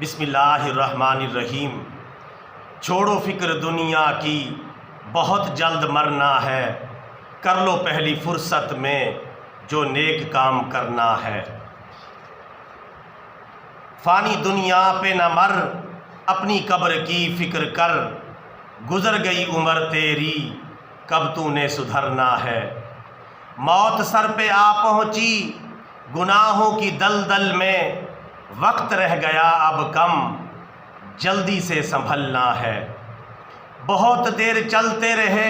بسم اللہ الرحمن الرحیم۔ چھوڑو فکر دنیا کی، بہت جلد مرنا ہے، کر لو پہلی فرصت میں جو نیک کام کرنا ہے۔ فانی دنیا پہ نہ مر، اپنی قبر کی فکر کر، گزر گئی عمر تیری، کب تو نے سدھرنا ہے۔ موت سر پہ آ پہنچی گناہوں کی دلدل میں، وقت رہ گیا اب کم، جلدی سے سنبھلنا ہے۔ بہت دیر چلتے رہے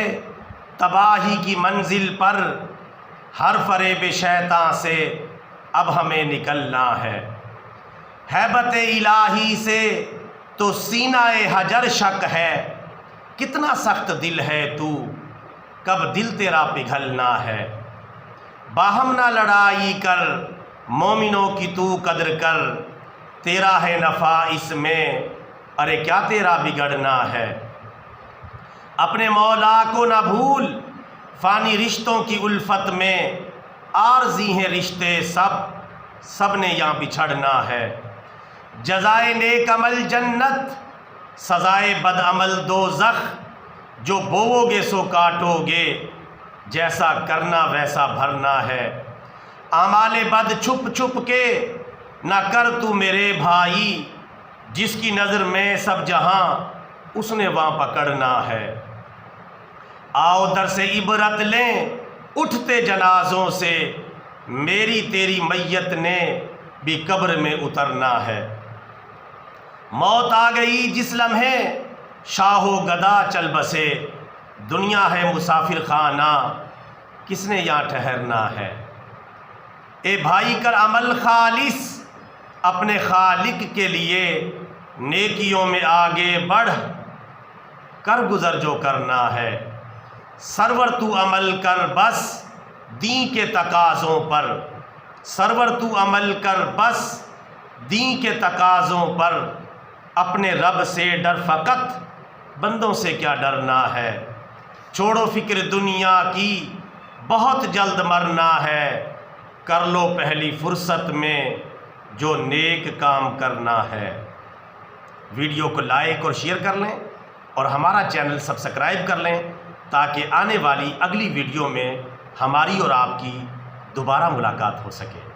تباہی کی منزل پر، ہر فریب شیطان سے اب ہمیں نکلنا ہے۔ ہیبت الہی سے تو سینہ حجر شک ہے، کتنا سخت دل ہے تو، کب دل تیرا پگھلنا ہے۔ باہم نہ لڑائی کر، مومنوں کی تو قدر کر، تیرا ہے نفع اس میں، ارے کیا تیرا بگڑنا ہے۔ اپنے مولا کو نہ بھول، فانی رشتوں کی الفت میں، عارضی ہیں رشتے سب نے یہاں بچھڑنا ہے۔ جزائے نیک عمل جنت، سزائے بد عمل دوزخ، جو بوؤ گے سو کاٹو گے، جیسا کرنا ویسا بھرنا ہے۔ اعمال بد چھپ چھپ کے نہ کر تو میرے بھائی، جس کی نظر میں سب جہاں اس نے وہاں پکڑنا ہے۔ آؤ در سے عبرت لیں اٹھتے جنازوں سے، میری تیری میت نے بھی قبر میں اترنا ہے۔ موت آ گئی جس لمحے شاہ و گدا چل بسے، دنیا ہے مسافر خانہ، کس نے یہاں ٹھہرنا ہے۔ اے بھائی کر عمل خالص اپنے خالق کے لیے، نیکیوں میں آگے بڑھ کر گزر جو کرنا ہے۔ سرور تو عمل کر بس دین کے تقاضوں پر، سرور تو عمل کر بس دین کے تقاضوں پر، اپنے رب سے ڈر فقط، بندوں سے کیا ڈرنا ہے۔ چھوڑو فکر دنیا کی، بہت جلد مرنا ہے، کر لو پہلی فرصت میں جو نیک کام کرنا ہے۔ ویڈیو کو لائک اور شیئر کر لیں اور ہمارا چینل سبسکرائب کر لیں، تاکہ آنے والی اگلی ویڈیو میں ہماری اور آپ کی دوبارہ ملاقات ہو سکے۔